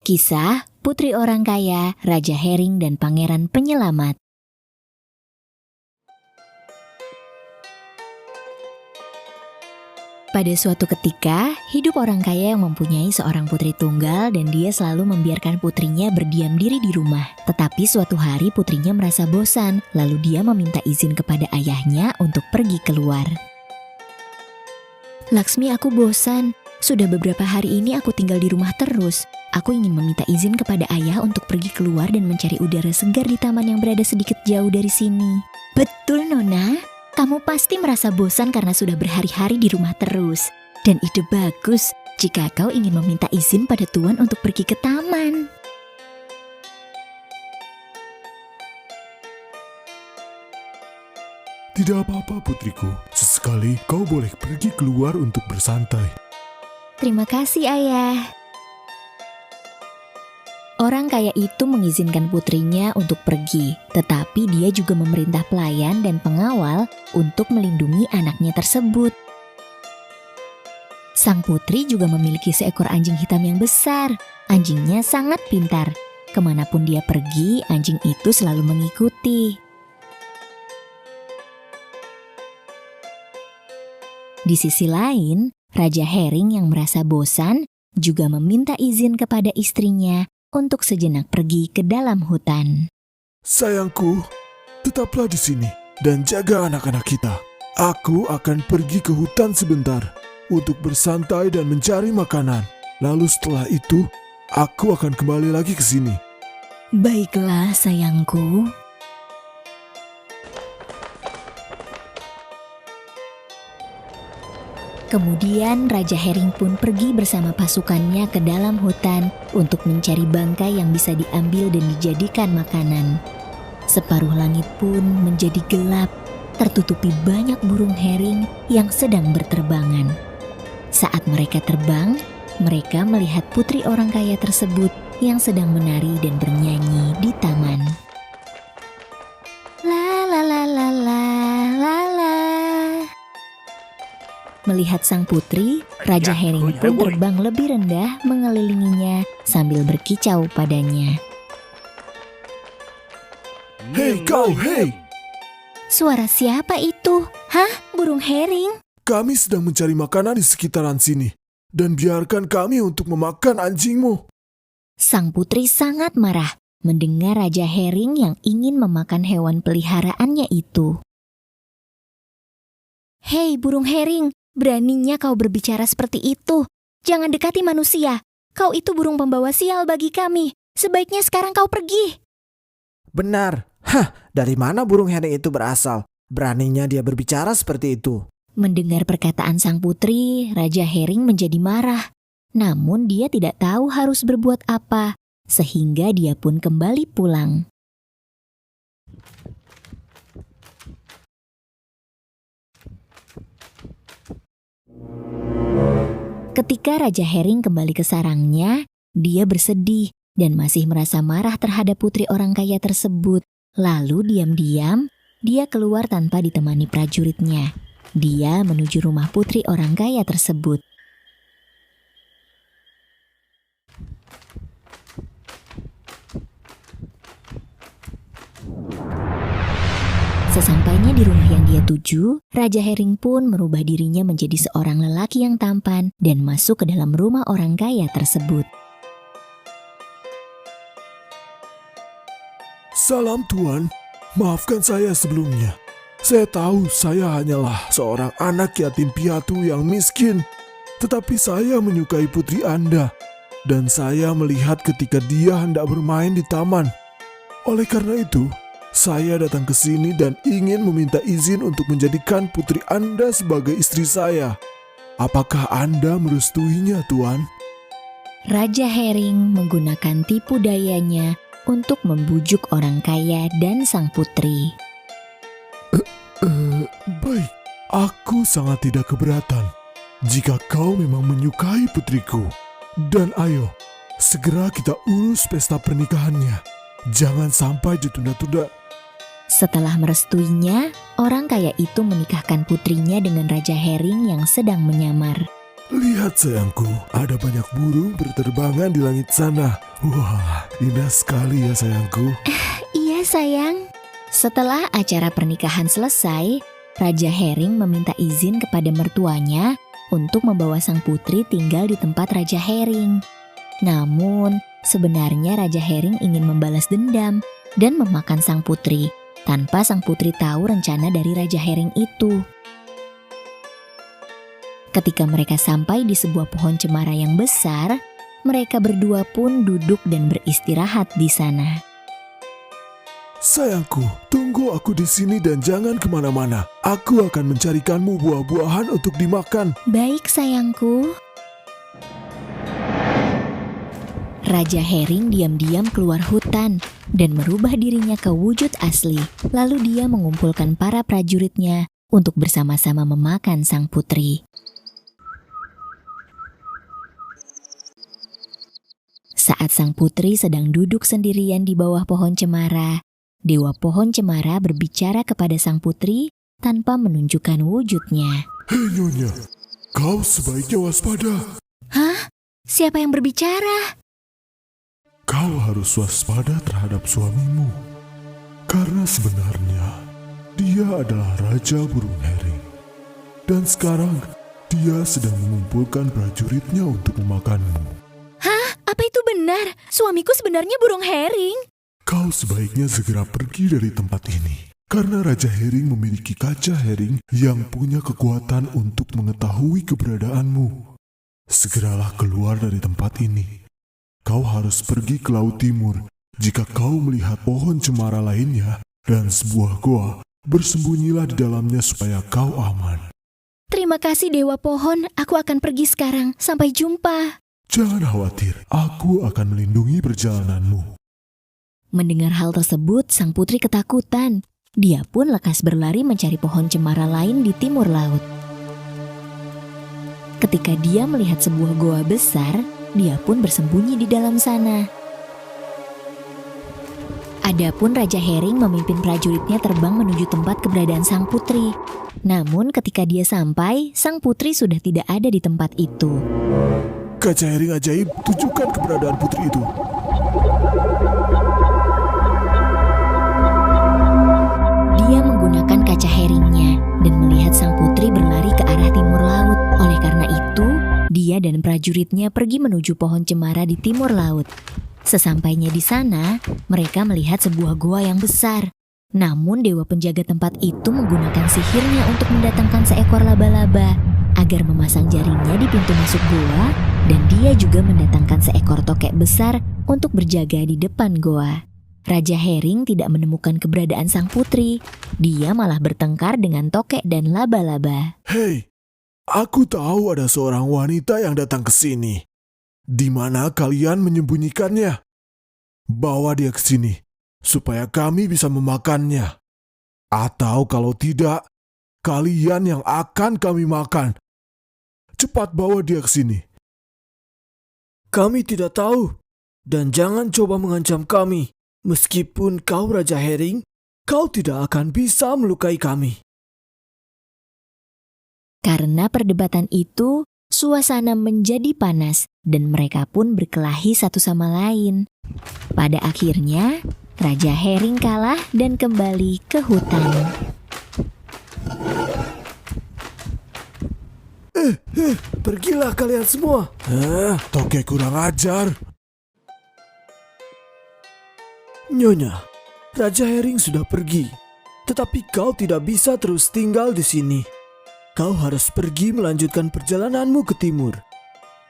Kisah Putri Orang Kaya, Raja Hering dan Pangeran Penyelamat. Pada suatu ketika, hidup orang kaya yang mempunyai seorang putri tunggal dan dia selalu membiarkan putrinya berdiam diri di rumah. Tetapi suatu hari putrinya merasa bosan, lalu dia meminta izin kepada ayahnya untuk pergi keluar. "Laksmi, aku bosan. Sudah beberapa hari ini aku tinggal di rumah terus. Aku ingin meminta izin kepada ayah untuk pergi keluar dan mencari udara segar di taman yang berada sedikit jauh dari sini." "Betul, Nona. Kamu pasti merasa bosan karena sudah berhari-hari di rumah terus. Dan ide bagus jika kau ingin meminta izin pada Tuan untuk pergi ke taman." Tidak apa-apa putriku, sesekali kau boleh pergi keluar untuk bersantai. "Terima kasih, Ayah." Orang kaya itu mengizinkan putrinya untuk pergi, tetapi dia juga memerintah pelayan dan pengawal untuk melindungi anaknya tersebut. Sang putri juga memiliki seekor anjing hitam yang besar. Anjingnya sangat pintar. Kemanapun dia pergi, anjing itu selalu mengikuti. Di sisi lain, Raja Hering yang merasa bosan juga meminta izin kepada istrinya untuk sejenak pergi ke dalam hutan. Sayangku, tetaplah di sini dan jaga anak-anak kita. Aku akan pergi ke hutan sebentar untuk bersantai dan mencari makanan. Lalu setelah itu, aku akan kembali lagi ke sini. "Baiklah, sayangku." Kemudian Raja Hering pun pergi bersama pasukannya ke dalam hutan untuk mencari bangkai yang bisa diambil dan dijadikan makanan. Separuh langit pun menjadi gelap, tertutupi banyak burung hering yang sedang berterbangan. Saat mereka terbang, mereka melihat putri orang kaya tersebut yang sedang menari dan bernyanyi di taman. La la la la la la la. Melihat sang putri, Raja Hering pun terbang lebih rendah mengelilinginya sambil berkicau padanya. Hei kau, hei! "Suara siapa itu? Hah, burung hering?" Kami sedang mencari makanan di sekitaran sini. Dan biarkan kami untuk memakan anjingmu. Sang putri sangat marah mendengar Raja Hering yang ingin memakan hewan peliharaannya itu. "Hei burung hering, beraninya kau berbicara seperti itu. Jangan dekati manusia. Kau itu burung pembawa sial bagi kami. Sebaiknya sekarang kau pergi." "Benar. Dari mana burung hering itu berasal? Beraninya dia berbicara seperti itu." Mendengar perkataan sang putri, Raja Hering menjadi marah. Namun dia tidak tahu harus berbuat apa, sehingga dia pun kembali pulang. Ketika Raja Hering kembali ke sarangnya, dia bersedih dan masih merasa marah terhadap putri orang kaya tersebut. Lalu diam-diam, dia keluar tanpa ditemani prajuritnya. Dia menuju rumah putri orang kaya tersebut. Sesampainya di rumah yang dia tuju, Raja Hering pun merubah dirinya menjadi seorang lelaki yang tampan dan masuk ke dalam rumah orang kaya tersebut. Salam Tuan, maafkan saya sebelumnya. Saya tahu saya hanyalah seorang anak yatim piatu yang miskin. Tetapi saya menyukai putri Anda. Dan saya melihat ketika dia hendak bermain di taman. Oleh karena itu, saya datang ke sini dan ingin meminta izin untuk menjadikan putri Anda sebagai istri saya. Apakah Anda merestuinya, Tuan? Raja Hering menggunakan tipu dayanya untuk membujuk orang kaya dan sang putri. Baik, aku sangat tidak keberatan jika kau memang menyukai putriku. Dan ayo, segera kita urus pesta pernikahannya. Jangan sampai ditunda-tunda. Setelah merestuinya, orang kaya itu menikahkan putrinya dengan Raja Hering yang sedang menyamar. Lihat sayangku, ada banyak burung berterbangan di langit sana. Wah, indah sekali ya sayangku. Iya sayang. Setelah acara pernikahan selesai, Raja Hering meminta izin kepada mertuanya untuk membawa sang putri tinggal di tempat Raja Hering. Namun, sebenarnya Raja Hering ingin membalas dendam dan memakan sang putri, tanpa sang putri tahu rencana dari Raja Hering itu. Ketika mereka sampai di sebuah pohon cemara yang besar, mereka berdua pun duduk dan beristirahat di sana. Sayangku, tunggu aku di sini dan jangan kemana-mana. Aku akan mencarikanmu buah-buahan untuk dimakan. Baik sayangku. Raja Hering diam-diam keluar hutan dan merubah dirinya ke wujud asli. Lalu dia mengumpulkan para prajuritnya untuk bersama-sama memakan sang putri. Saat sang putri sedang duduk sendirian di bawah pohon cemara, Dewa Pohon Cemara berbicara kepada sang putri tanpa menunjukkan wujudnya. Hei Nyonya, kau sebaiknya waspada. Hah? Siapa yang berbicara? Kau harus waspada terhadap suamimu. Karena sebenarnya dia adalah Raja Burung Hering. Dan sekarang dia sedang mengumpulkan prajuritnya untuk memakanmu. Apa itu benar? Suamiku sebenarnya burung hering. Kau sebaiknya segera pergi dari tempat ini. Karena Raja Hering memiliki kaca hering yang punya kekuatan untuk mengetahui keberadaanmu. Segeralah keluar dari tempat ini. Kau harus pergi ke Laut Timur. Jika kau melihat pohon cemara lainnya dan sebuah goa, bersembunyilah di dalamnya supaya kau aman. Terima kasih Dewa Pohon, aku akan pergi sekarang. Sampai jumpa. Jangan khawatir, aku akan melindungi perjalananmu. Mendengar hal tersebut, sang putri ketakutan. Dia pun lekas berlari mencari pohon cemara lain di timur laut. Ketika dia melihat sebuah goa besar, dia pun bersembunyi di dalam sana. Adapun Raja Hering memimpin prajuritnya terbang menuju tempat keberadaan sang putri. Namun ketika dia sampai, sang putri sudah tidak ada di tempat itu. Kaca hering ajaib, tunjukkan keberadaan putri itu. Dia menggunakan kaca heringnya dan melihat sang putri berlari ke arah timur laut. Oleh karena itu, dia dan prajuritnya pergi menuju pohon cemara di timur laut. Sesampainya di sana, mereka melihat sebuah goa yang besar. Namun dewa penjaga tempat itu menggunakan sihirnya untuk mendatangkan seekor laba-laba agar memasang jaringnya di pintu masuk goa, dan dia juga mendatangkan seekor tokek besar untuk berjaga di depan goa. Raja Hering tidak menemukan keberadaan sang putri. Dia malah bertengkar dengan tokek dan laba-laba. Hei, aku tahu ada seorang wanita yang datang ke sini. Di mana kalian menyembunyikannya? Bawa dia ke sini, supaya kami bisa memakannya. Atau kalau tidak, kalian yang akan kami makan. Cepat bawa dia ke sini. Kami tidak tahu. Dan jangan coba mengancam kami. Meskipun kau Raja Hering, kau tidak akan bisa melukai kami. Karena perdebatan itu, suasana menjadi panas dan mereka pun berkelahi satu sama lain. Pada akhirnya, Raja Hering kalah dan kembali ke hutan. Pergilah kalian semua. Tokek kurang ajar. Nyonya, Raja Hering sudah pergi. Tetapi kau tidak bisa terus tinggal di sini. Kau harus pergi melanjutkan perjalananmu ke timur.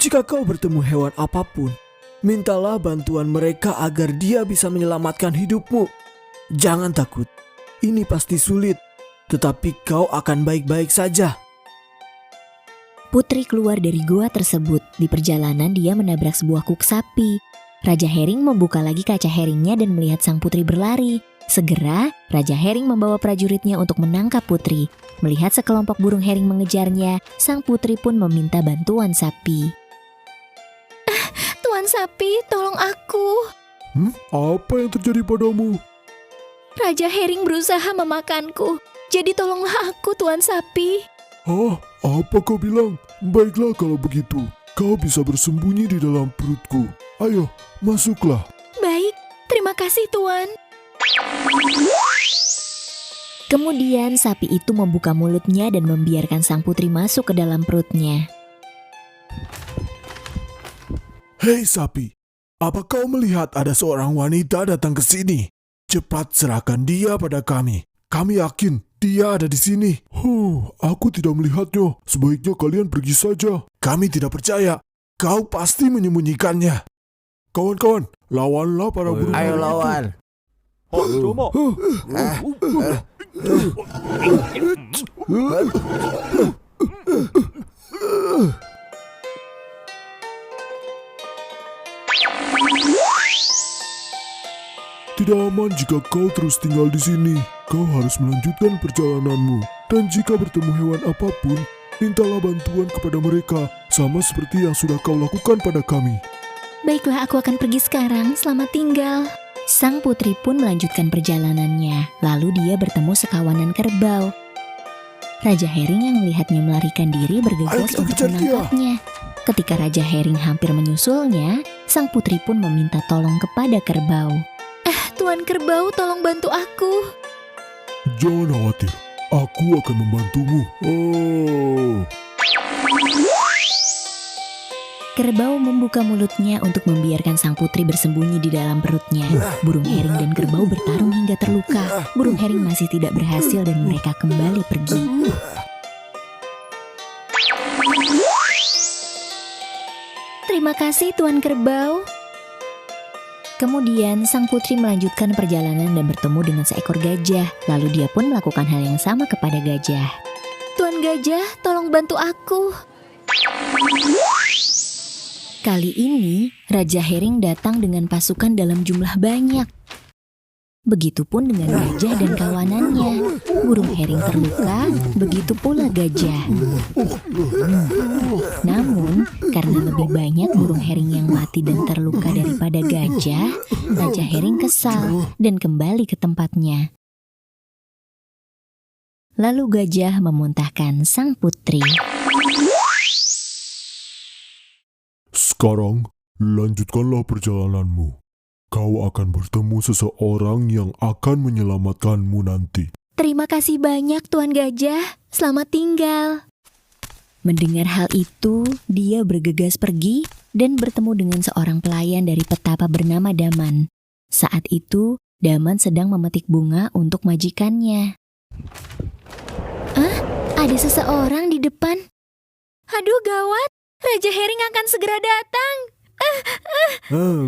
Jika kau bertemu hewan apapun, mintalah bantuan mereka agar dia bisa menyelamatkan hidupmu. Jangan takut, ini pasti sulit, tetapi kau akan baik-baik saja. Putri keluar dari goa tersebut. Di perjalanan dia menabrak sebuah kuk sapi. Raja Hering membuka lagi kaca heringnya dan melihat sang putri berlari. Segera, Raja Hering membawa prajuritnya untuk menangkap putri. Melihat sekelompok burung hering mengejarnya, sang putri pun meminta bantuan sapi. Tuan sapi, tolong aku. Apa yang terjadi padamu? Raja Hering berusaha memakanku. Jadi tolonglah aku, Tuan sapi. Hah? Apa kau bilang? Baiklah kalau begitu. Kau bisa bersembunyi di dalam perutku. Ayo, masuklah. Baik, terima kasih Tuan. Kemudian sapi itu membuka mulutnya dan membiarkan sang putri masuk ke dalam perutnya. Hei sapi, apa kau melihat ada seorang wanita datang ke sini? Cepat serahkan dia pada kami. Kami yakin dia ada di sini. Aku tidak melihatnya. Sebaiknya kalian pergi saja. Kami tidak percaya. Kau pasti menyembunyikannya. Kawan-kawan, lawanlah para burung. Ayo lawan. Tidak aman jika kau terus tinggal di sini. Kau harus melanjutkan perjalananmu. Dan jika bertemu hewan apapun, mintalah bantuan kepada mereka, sama seperti yang sudah kau lakukan pada kami. Baiklah, aku akan pergi sekarang. Selamat tinggal. Sang putri pun melanjutkan perjalanannya. Lalu dia bertemu sekawanan kerbau. Raja Hering yang melihatnya melarikan diri bergegas Ayo kita untuk kejar dia. menangkapnya. Ketika Raja Hering hampir menyusulnya, sang putri pun meminta tolong kepada kerbau. Tuan Kerbau, tolong bantu aku. Jangan khawatir, aku akan membantumu. Kerbau membuka mulutnya untuk membiarkan sang putri bersembunyi di dalam perutnya. Burung Hering dan kerbau bertarung hingga terluka. Burung Hering masih tidak berhasil dan mereka kembali pergi. Terima kasih Tuan Kerbau. Kemudian sang putri melanjutkan perjalanan dan bertemu dengan seekor gajah. Lalu dia pun melakukan hal yang sama kepada gajah. Tuan Gajah, tolong bantu aku. Kali ini, Raja Hering datang dengan pasukan dalam jumlah banyak. Begitupun dengan gajah dan kawanannya. Burung Hering terluka, begitu pula gajah. Namun, karena lebih banyak burung Hering yang mati dan terluka daripada gajah, Raja Hering kesal dan kembali ke tempatnya. Lalu gajah memuntahkan sang putri. Sekarang, lanjutkanlah perjalananmu. Kau akan bertemu seseorang yang akan menyelamatkanmu nanti. Terima kasih banyak Tuan Gajah, selamat tinggal. Mendengar hal itu, dia bergegas pergi dan bertemu dengan seorang pelayan dari petapa bernama Daman. Saat itu, Daman sedang memetik bunga untuk majikannya. Ada seseorang di depan. Aduh gawat, Raja Hering akan segera datang.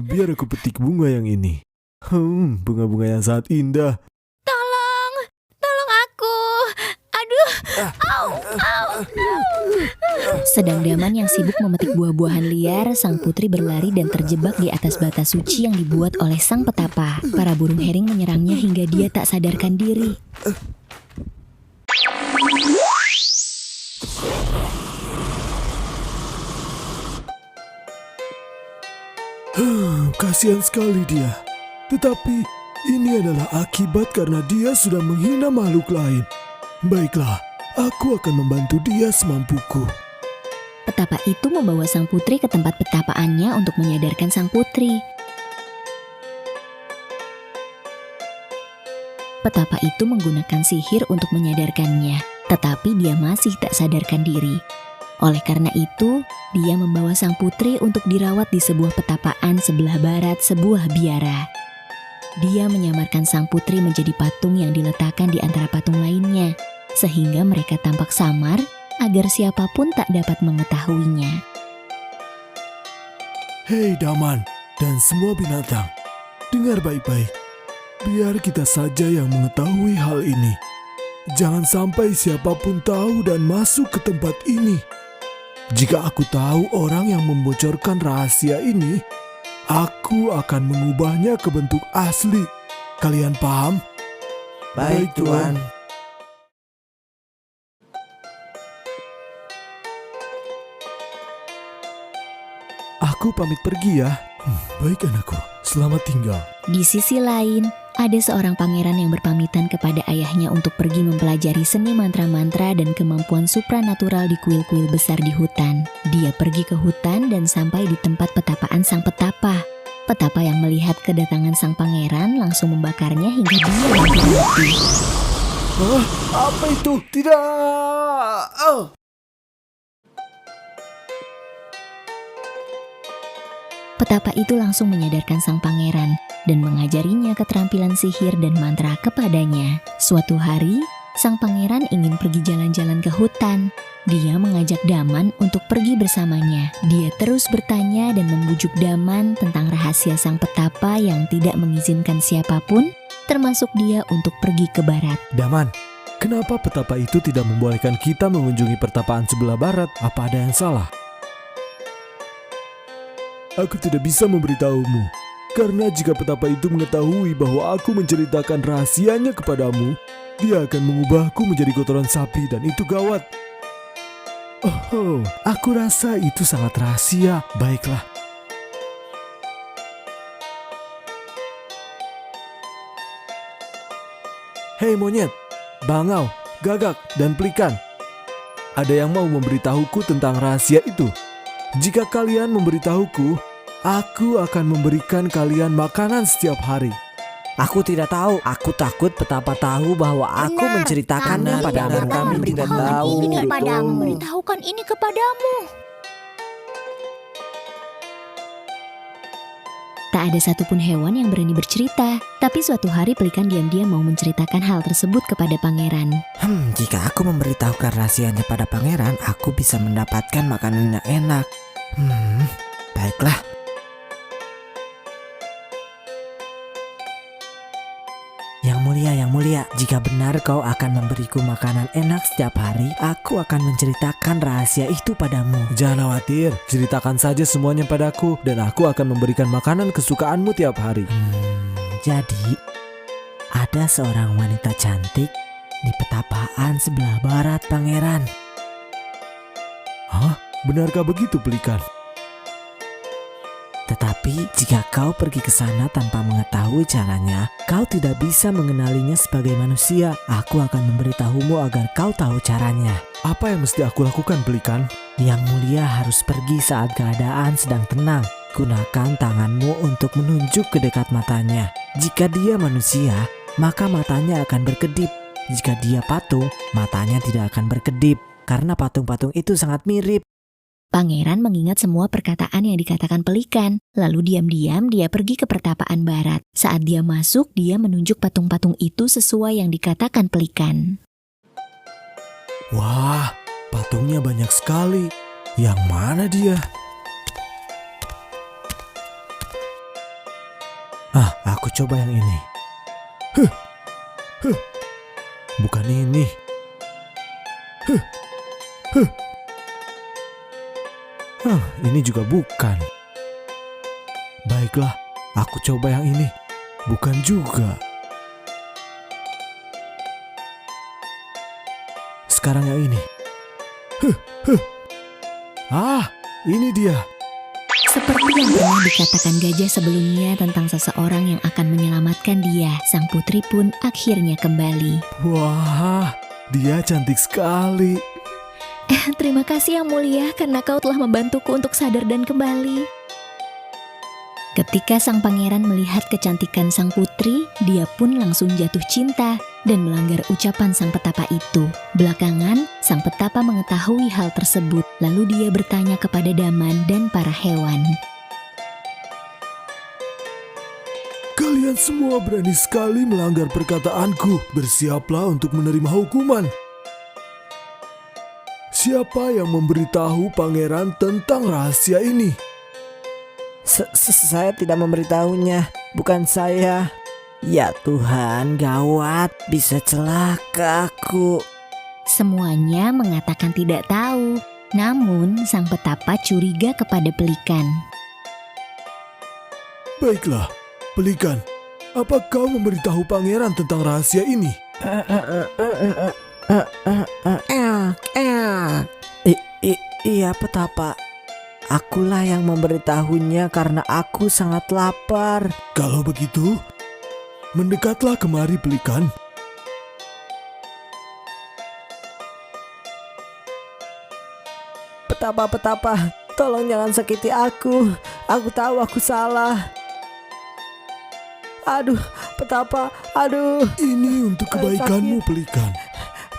Biar aku petik bunga yang ini. Bunga-bunga yang sangat indah. Tolong aku. Aduh, au. Sedang Daman yang sibuk memetik buah-buahan liar, sang putri berlari dan terjebak di atas bata suci yang dibuat oleh sang petapa. Para burung Hering menyerangnya hingga dia tak sadarkan diri. Kasihan sekali dia. Tetapi ini adalah akibat karena dia sudah menghina makhluk lain. Baiklah, aku akan membantu dia semampuku. Petapa itu membawa sang putri ke tempat petapaannya untuk menyadarkan sang putri. Petapa itu menggunakan sihir untuk menyadarkannya, tetapi dia masih tak sadarkan diri. Oleh karena itu, dia membawa sang putri untuk dirawat di sebuah petapaan sebelah barat sebuah biara. Dia menyamarkan sang putri menjadi patung yang diletakkan di antara patung lainnya, sehingga mereka tampak samar agar siapapun tak dapat mengetahuinya. Hei Daman dan semua binatang, dengar baik-baik. Biar kita saja yang mengetahui hal ini. Jangan sampai siapapun tahu dan masuk ke tempat ini. Jika aku tahu orang yang membocorkan rahasia ini, aku akan mengubahnya ke bentuk asli. Kalian paham? Baik, Tuan. Aku pamit pergi ya. Baik anakku, selamat tinggal. Di sisi lain, Ada seorang pangeran yang berpamitan kepada ayahnya untuk pergi mempelajari seni mantra-mantra dan kemampuan supranatural di kuil-kuil besar di hutan. Dia pergi ke hutan dan sampai di tempat petapaan sang petapa. Petapa yang melihat kedatangan sang pangeran langsung membakarnya hingga dia hampir mati. Apa itu? Tidak! Petapa itu langsung menyadarkan sang pangeran dan mengajarinya keterampilan sihir dan mantra kepadanya. Suatu hari, sang pangeran ingin pergi jalan-jalan ke hutan. Dia mengajak Daman untuk pergi bersamanya. Dia terus bertanya dan membujuk Daman tentang rahasia sang petapa yang tidak mengizinkan siapapun, termasuk dia, untuk pergi ke barat. Daman, kenapa petapa itu tidak membolehkan kita mengunjungi pertapaan sebelah barat? Apa ada yang salah? Aku tidak bisa memberitahumu, karena jika petapa itu mengetahui bahwa aku menceritakan rahasianya kepadamu, dia akan mengubahku menjadi kotoran sapi dan itu gawat. Oh, aku rasa itu sangat rahasia. Baiklah. Hei monyet, bangau, gagak, dan pelikan. Ada yang mau memberitahuku tentang rahasia itu? Jika kalian memberitahuku, aku akan memberikan kalian makanan setiap hari. Aku tidak tahu. Aku takut petapa tahu bahwa aku menceritakannya padamu. Kami tidak tahu. Beritahukan ini kepadamu. Tak ada satupun hewan yang berani bercerita, tapi suatu hari pelikan diam-diam mau menceritakan hal tersebut kepada pangeran. Jika aku memberitahukan rahasianya pada pangeran, aku bisa mendapatkan makanan yang enak. Baiklah. Yang mulia, jika benar kau akan memberiku makanan enak setiap hari, aku akan menceritakan rahasia itu padamu. Jangan khawatir, ceritakan saja semuanya padaku dan aku akan memberikan makanan kesukaanmu tiap hari. Jadi, ada seorang wanita cantik di petapaan sebelah barat pangeran. Hah? Benarkah begitu, pelikan? Tetapi jika kau pergi ke sana tanpa mengetahui caranya, kau tidak bisa mengenalinya sebagai manusia. Aku akan memberitahumu agar kau tahu caranya. Apa yang mesti aku lakukan, pelikan? Yang mulia harus pergi saat keadaan sedang tenang. Gunakan tanganmu untuk menunjuk ke dekat matanya. Jika dia manusia, maka matanya akan berkedip. Jika dia patung, matanya tidak akan berkedip. Karena patung-patung itu sangat mirip. Pangeran mengingat semua perkataan yang dikatakan pelikan, lalu diam-diam dia pergi ke pertapaan barat. Saat dia masuk, dia menunjuk patung-patung itu sesuai yang dikatakan pelikan. Wah, patungnya banyak sekali. Yang mana dia? Aku coba yang ini. Bukan ini. Ini juga bukan. Baiklah, aku coba yang ini. Bukan juga. Sekarang yang ini. Ini dia. Seperti yang pernah dikatakan gajah sebelumnya tentang seseorang yang akan menyelamatkan dia, sang putri pun akhirnya kembali. Wah, dia cantik sekali. Terima kasih yang mulia karena kau telah membantuku untuk sadar dan kembali. Ketika sang pangeran melihat kecantikan sang putri, dia pun langsung jatuh cinta dan melanggar ucapan sang petapa itu. Belakangan, sang petapa mengetahui hal tersebut, lalu dia bertanya kepada Daman dan para hewan. Kalian semua berani sekali melanggar perkataanku. Bersiaplah untuk menerima hukuman. Siapa yang memberitahu pangeran tentang rahasia ini? Saya tidak memberitahunya. Bukan saya. Ya Tuhan, gawat. Bisa celaka aku. Semuanya mengatakan tidak tahu. Namun, sang petapa curiga kepada pelikan. Baiklah, pelikan. Apa kau memberitahu pangeran tentang rahasia ini? Iya petapa. Akulah yang memberitahunya karena aku sangat lapar. Kalau begitu, Mendekatlah kemari pelikan. Petapa, tolong jangan sakiti aku. Aku tahu aku salah. Aduh, petapa, aduh. Ini untuk kebaikanmu pelikan.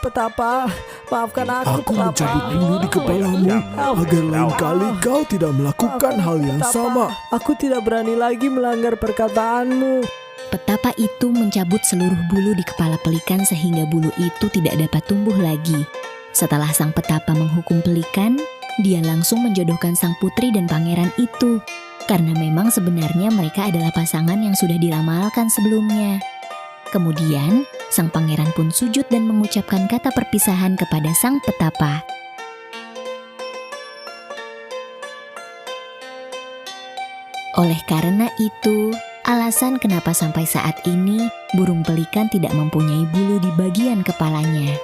Petapa, maafkan Aku aku, petapa. mencabut bulu di kepalamu agar lain kali kau tidak melakukan hal yang Petapa. sama. Aku tidak berani lagi melanggar perkataanmu. Petapa itu mencabut seluruh bulu di kepala pelikan sehingga bulu itu tidak dapat tumbuh lagi. Setelah sang petapa menghukum pelikan, dia langsung menjodohkan sang putri dan pangeran itu. Karena memang sebenarnya mereka adalah pasangan yang sudah diramalkan sebelumnya. Kemudian, sang pangeran pun sujud dan mengucapkan kata perpisahan kepada sang petapa. Oleh karena itu, alasan kenapa sampai saat ini burung pelikan tidak mempunyai bulu di bagian kepalanya.